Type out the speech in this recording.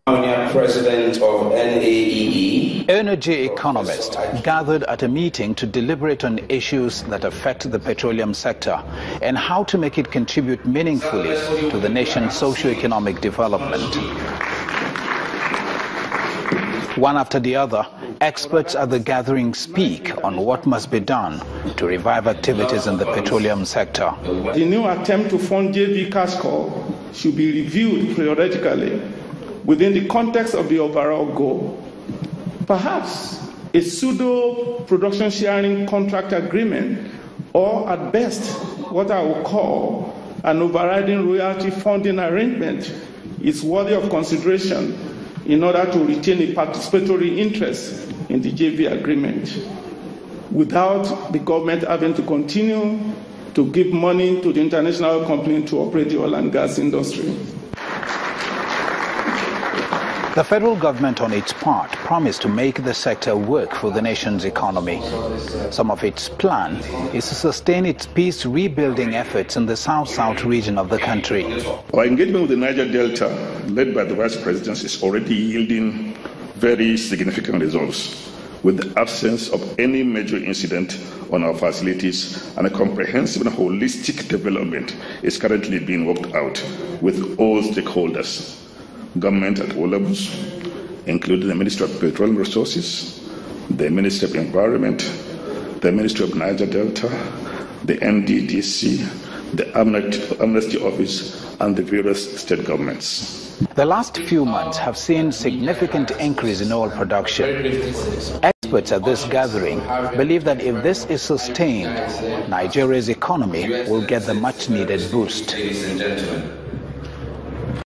President of NAEE. Energy economists gathered at a meeting to deliberate on issues that affect the petroleum sector and how to make it contribute meaningfully to the nation's socio-economic development. One after the other, experts at the gathering speak on what must be done to revive activities in the petroleum sector. The new attempt to fund JV cash call should be reviewed periodically within the context of the overall goal. Perhaps a pseudo-production sharing contract agreement, or at best, what I would call an overriding royalty funding arrangement, is worthy of consideration in order to retain a participatory interest in the JV agreement, without the government having to continue to give money to the international company to operate the oil and gas industry. The federal government, on its part, promised to make the sector work for the nation's economy. Some of its plan is to sustain its peace rebuilding efforts in the south-south region of the country. Our engagement with the Niger Delta, led by the Vice President, is already yielding very significant results, with the absence of any major incident on our facilities, and a comprehensive and holistic development is currently being worked out with all stakeholders. Government at all levels, including the Ministry of Petroleum Resources, the Ministry of Environment, the Ministry of Niger Delta, the NDDC, the Amnesty Office, and the various state governments. The last few months have seen significant increase in oil production. Experts at this gathering believe that if this is sustained, Nigeria's economy will get the much-needed boost. Ladies and gentlemen.